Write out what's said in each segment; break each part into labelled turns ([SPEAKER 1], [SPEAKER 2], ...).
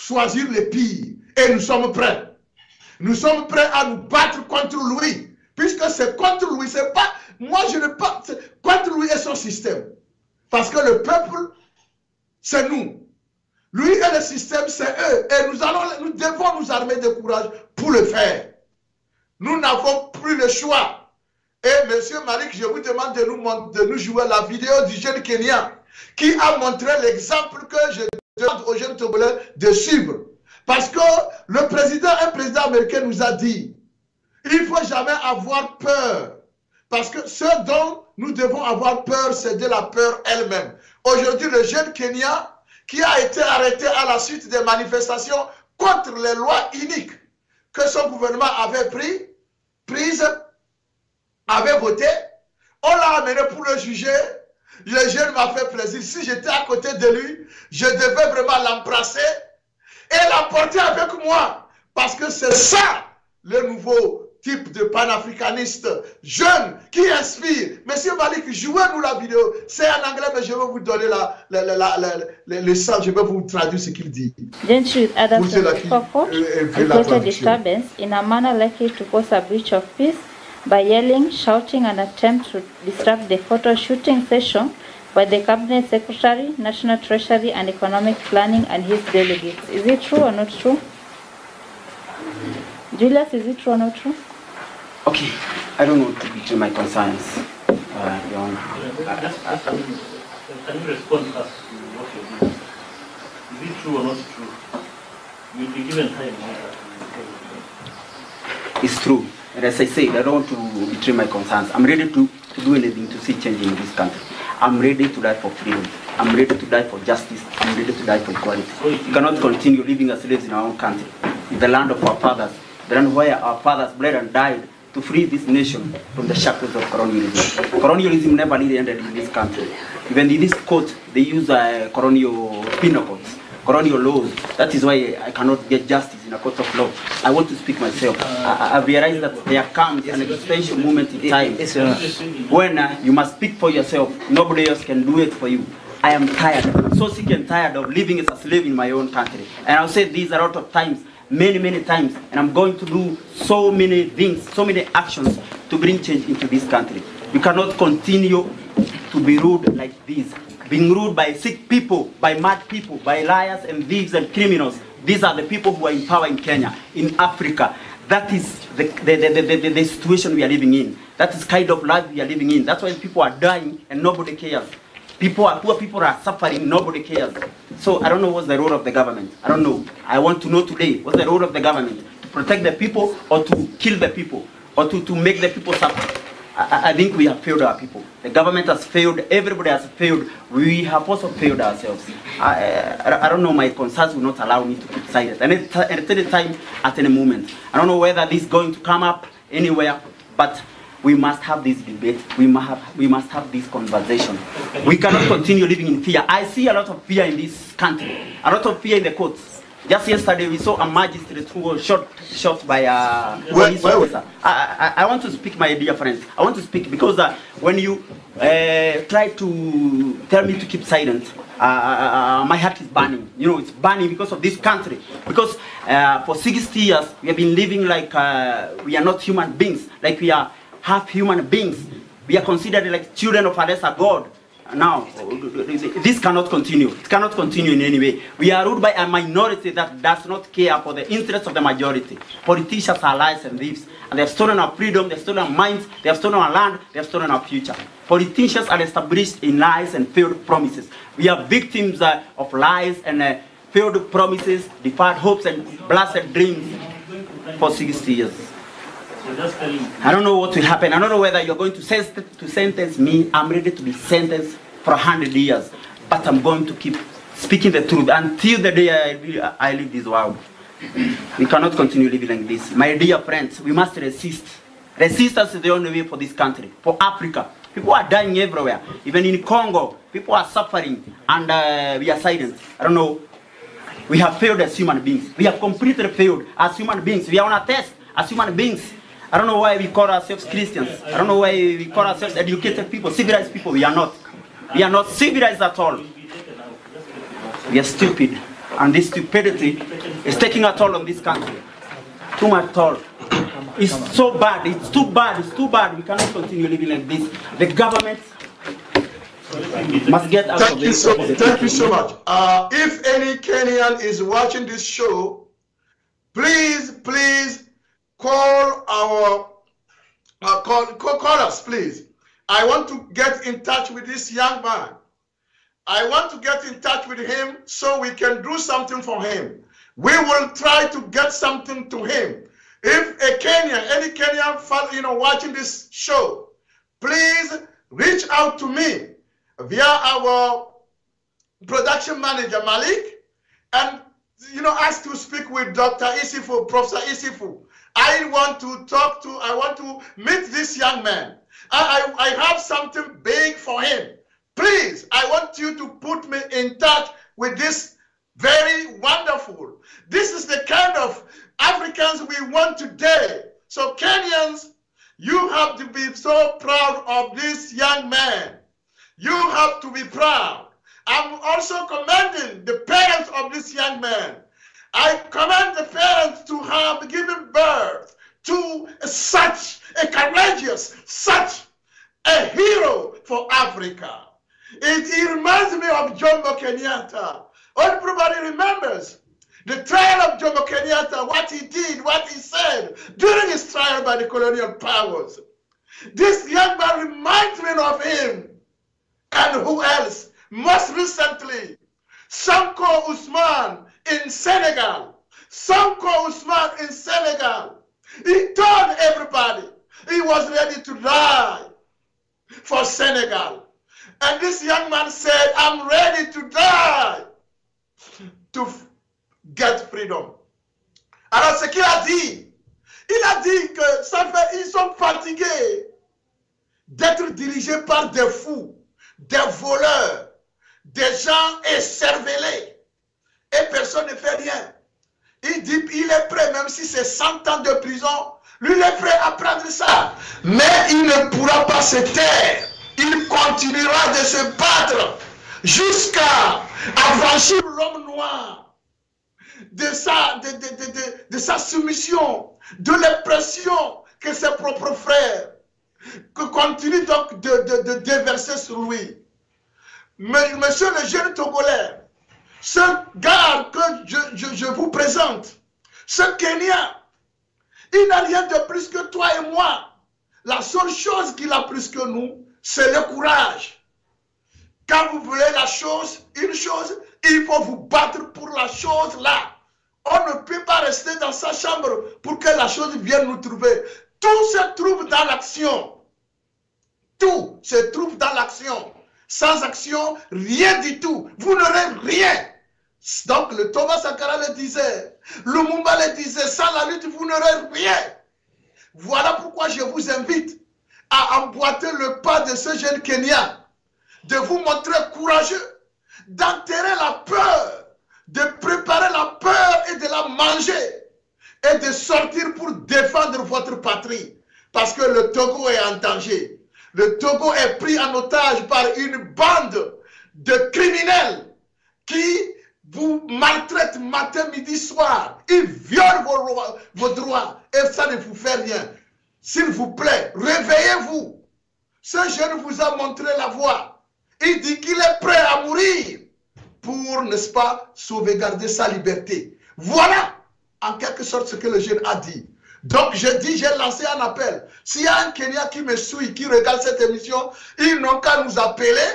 [SPEAKER 1] choisir les pires. Et nous sommes prêts. Nous sommes prêts à nous battre contre lui. Puisque c'est contre lui, c'est pas... Moi, je ne pas... Contre lui et son système. Parce que le peuple, c'est nous. Lui et le système, c'est eux. Et nous devons nous armer de courage pour le faire. Nous n'avons plus le choix. Et monsieur Malik, je vous demande de nous jouer la vidéo du jeune Kenyan qui a montré l'exemple que je demande aux jeunes Togolais de suivre. Parce que un président américain nous a dit, il ne faut jamais avoir peur. Parce que ce dont nous devons avoir peur, c'est de la peur elle-même. Aujourd'hui, le jeune Kenyan qui a été arrêté à la suite des manifestations contre les lois iniques que son gouvernement avait prises, avait voté, on l'a amené pour le juger. Le jeune m'a fait plaisir. Si j'étais à côté de lui, je devais vraiment l'embrasser et l'emporter avec moi. Parce que c'est ça le nouveau type de panafricaniste jeune qui inspire. Monsieur Malik, jouez-nous la vidéo. C'est en anglais, mais je vais vous donner le sens. Je vais vous traduire ce qu'il dit.
[SPEAKER 2] Gentry with others in the forecourt reported disturbance in a manner likely to cause a breach of peace by yelling, shouting, and attempt to disrupt the photo shooting session by the Cabinet Secretary, National Treasury and Economic Planning and his delegates. Is it true or not true? Julius, is it true or not true?
[SPEAKER 3] Okay, I don't want to betray my concerns. Your Honor.
[SPEAKER 4] Can you respond to us what you're doing? Is it true or not true? You'll be given time.
[SPEAKER 3] It's true. And as I said, I don't want to betray my concerns. I'm ready to do anything to see change in this country. I'm ready to die for freedom. I'm ready to die for justice. I'm ready to die for equality. We cannot continue living as slaves in our own country, in the land of our fathers, the land where our fathers bled and died to free this nation from the shackles of colonialism. Colonialism never really ended in this country. Even in this court, they use colonial penal codes, colonial laws. That is why I cannot get justice in a court of law. I want to speak myself. I realize that there comes an existential moment in time when you must speak for yourself. Nobody else can do it for you. I am tired, so sick and tired of living as a slave in my own country. And I'll say this a lot of times, many times, and I'm going to do so many things, so many actions to bring change into this country. We cannot continue to be ruled like this, being ruled by sick people, by mad people, by liars and thieves and criminals. These are the people who are in power in Kenya, in Africa. That is the situation we are living in. That is kind of life we are living in. That's why people are dying and nobody cares. Poor people are suffering, nobody cares. So I don't know what's the role of the government. I don't know. I want to know today, what's the role of the government? To protect the people or to kill the people? Or to make the people suffer? I think we have failed our people. The government has failed, everybody has failed. We have also failed ourselves. I don't know, my concerns will not allow me to keep silent. And at any time, at any moment. I don't know whether this is going to come up anywhere, but we must have this debate. We must have this conversation. We cannot continue living in fear. I see a lot of fear in this country. A lot of fear in the courts. Just yesterday we saw a magistrate who was shot by a police officer. I want to speak, my dear friends. I want to speak because when you try to tell me to keep silent, my heart is burning. You know, it's burning because of this country. Because for 60 years we have been living like we are not human beings, like we are half human beings. We are considered like children of a lesser God. Now, this cannot continue. It cannot continue in any way. We are ruled by a minority that does not care for the interests of the majority. Politicians are liars and thieves. And they have stolen our freedom, they have stolen our minds, they have stolen our land, they have stolen our future. Politicians are established in lies and failed promises. We are victims of lies and failed promises, deferred hopes and blasted dreams for 60 years. I don't know what will happen. I don't know whether you're going to sentence me. I'm ready to be sentenced for 100 years. But I'm going to keep speaking the truth until the day I leave this world. We cannot continue living like this. My dear friends, we must resist. Resistance is the only way for this country, for Africa. People are dying everywhere. Even in Congo, people are suffering and we are silent. I don't know. We have failed as human beings. We have completely failed as human beings. We are on a test as human beings. I don't know why we call ourselves Christians. I don't know why we call ourselves educated people, civilized people. We are not. We are not civilized at all. We are stupid. And this stupidity is taking a toll on this country. Too much toll. It's so bad. It's too bad. It's too bad. We cannot continue living like this. The government must get out of this.
[SPEAKER 1] Thank you so much. If any Kenyan is watching this show, please call call us, please. I want to get in touch with this young man. I want to get in touch with him so we can do something for him. We will try to get something to him. If a Kenyan, any Kenyan, watching this show, please reach out to me via our production manager Malik, and ask to speak with Dr. Isifu, Professor Isifu. I want to meet this young man. I have something big for him. Please, I want you to put me in touch with this very wonderful. This is the kind of Africans we want today. So Kenyans, you have to be so proud of this young man. You have to be proud. I'm also commending the parents of this young man. I commend the parents to have given birth to such a courageous, such a hero for Africa. It reminds me of Jomo Kenyatta. Everybody remembers the trial of Jomo Kenyatta, what he did, what he said during his trial by the colonial powers. This young man reminds me of him. And who else? Most recently, Sanko Ousmane in Senegal. Sanko Ousmane in Senegal. He told everybody he was ready to die for Senegal. And this young man said, I'm ready to die to get freedom. Alors ce qu'il a dit, il a dit que ils sont fatigués d'être dirigés par des fous, des voleurs, des gens écervelés. Et personne ne fait rien. Il dit il est prêt, même si c'est 100 ans de prison, lui il est prêt à prendre ça. Mais il ne pourra pas se taire. Il continuera de se battre jusqu'à affranchir l'homme noir de sa soumission, de l'impression que ses propres frères continuent donc de déverser sur lui. Mais monsieur le jeune Togolais, ce gars que je vous présente, ce Kenyan, il n'a rien de plus que toi et moi. La seule chose qu'il a plus que nous, c'est le courage. Quand vous voulez une chose, il faut vous battre pour la chose là. On ne peut pas rester dans sa chambre pour que la chose vienne nous trouver. Tout se trouve dans l'action. Tout se trouve dans l'action. Sans action, rien du tout. Vous n'aurez rien. Donc le Thomas Sankara le disait, Lumumba le disait, sans la lutte, vous n'aurez rien. Voilà pourquoi je vous invite à emboîter le pas de ce jeune Kenyan, de vous montrer courageux, d'enterrer la peur, de préparer la peur et de la manger, et de sortir pour défendre votre patrie. Parce que le Togo est en danger. Le Togo est pris en otage par une bande de criminels qui vous maltraitent matin, midi, soir. Ils violent vos droits et ça ne vous fait rien. S'il vous plaît, réveillez-vous. Ce jeune vous a montré la voie. Il dit qu'il est prêt à mourir pour, n'est-ce pas, sauvegarder sa liberté. Voilà, en quelque sorte, ce que le jeune a dit. Donc, j'ai lancé un appel. S'il y a un Kenyan qui me suit, qui regarde cette émission, ils n'ont qu'à nous appeler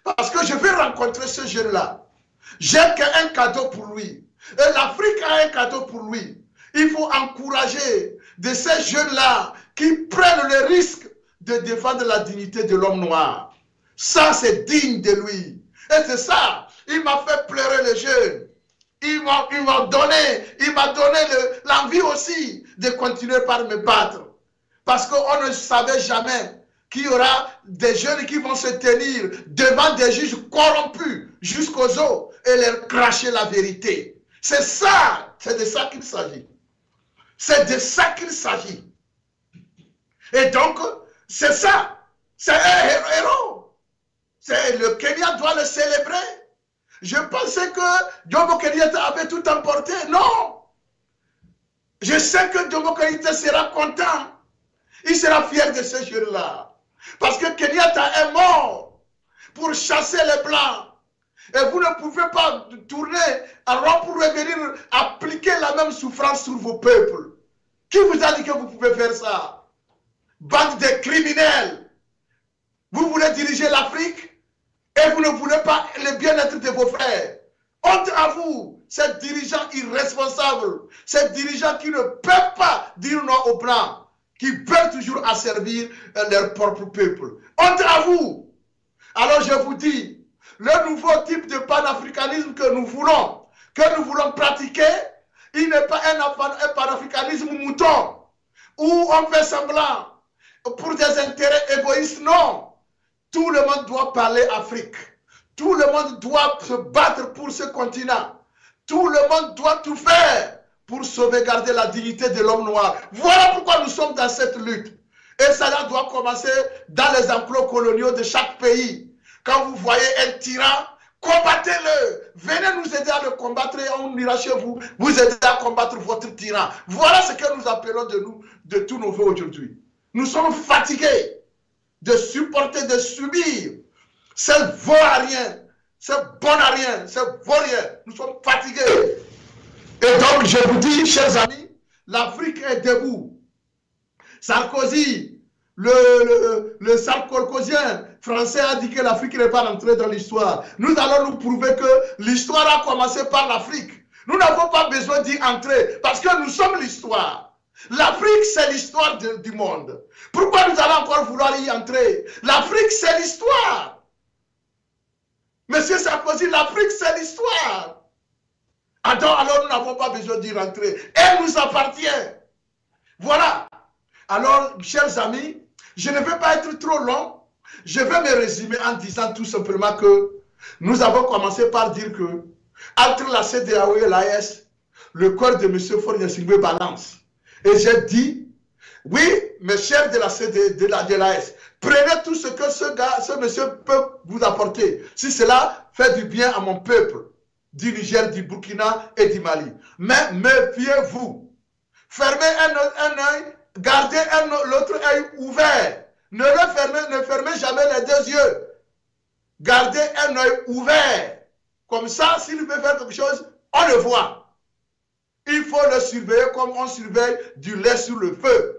[SPEAKER 1] parce que je vais rencontrer ce jeune-là. J'ai un cadeau pour lui. Et l'Afrique a un cadeau pour lui. Il faut encourager de ces jeunes-là qui prennent le risque de défendre la dignité de l'homme noir. Ça, c'est digne de lui. Et c'est ça, il m'a fait pleurer le jeune. Il m'a donné l'envie aussi de continuer par me battre. Parce qu'on ne savait jamais qu'il y aura des jeunes qui vont se tenir devant des juges corrompus jusqu'aux os et leur cracher la vérité. C'est ça, c'est de ça qu'il s'agit. C'est de ça qu'il s'agit. Et donc, c'est ça. C'est un héros. Le Kenya doit le célébrer. Je pensais que Jomo Kenyatta avait tout emporté. Non. Je sais que Jomo Kenyatta sera content. Il sera fier de ce jour-là. Parce que Kenyatta est mort pour chasser les Blancs. Et vous ne pouvez pas tourner en rond pour revenir appliquer la même souffrance sur vos peuples. Qui vous a dit que vous pouvez faire ça? Bande de criminels. Vous voulez diriger l'Afrique et vous ne voulez pas le bien-être de vos frères. Honte à vous, ces dirigeants irresponsables, ces dirigeants qui ne peuvent pas dire non aux Blancs, qui veulent toujours asservir leur propre peuple. Honte à vous. Alors je vous dis, le nouveau type de panafricanisme que nous voulons pratiquer, il n'est pas un panafricanisme mouton, où on fait semblant pour des intérêts égoïstes, non. Tout le monde doit parler Afrique. Tout le monde doit se battre pour ce continent. Tout le monde doit tout faire pour sauvegarder la dignité de l'homme noir. Voilà pourquoi nous sommes dans cette lutte. Et cela doit commencer dans les enclos coloniaux de chaque pays. Quand vous voyez un tyran, combattez-le. Venez nous aider à le combattre et on ira chez vous, vous aider à combattre votre tyran. Voilà ce que nous appelons de tous nos voeux aujourd'hui. Nous sommes fatigués de supporter, de subir. C'est vaut à rien, c'est bon à rien, c'est vaut rien. Nous sommes fatigués. Et donc je vous dis, chers amis, l'Afrique est debout. Sarkozy, le sarkozien français a dit que l'Afrique n'est pas rentrée dans l'histoire. Nous allons nous prouver que l'histoire a commencé par l'Afrique. Nous n'avons pas besoin d'y entrer parce que nous sommes l'histoire. L'Afrique, c'est l'histoire du monde. Pourquoi nous allons encore vouloir y entrer? L'Afrique, c'est l'histoire. Monsieur Sarkozy, l'Afrique, c'est l'histoire. Alors nous n'avons pas besoin d'y rentrer. Elle nous appartient. Voilà. Alors, chers amis, je ne vais pas être trop long. Je vais me résumer en disant tout simplement que nous avons commencé par dire que entre la CEDEAO et l'AES, le corps de M. Faure Gnassingbé balance. Et j'ai dit, oui, mes chers de l'AES, prenez tout ce que ce monsieur peut vous apporter. Si cela fait du bien à mon peuple, du Niger, du Burkina et du Mali. Mais méfiez-vous. Fermez un œil, gardez l'autre œil ouvert. Ne fermez jamais les deux yeux. Gardez un œil ouvert. Comme ça, s'il veut faire quelque chose, on le voit. Il faut le surveiller comme on surveille du lait sur le feu.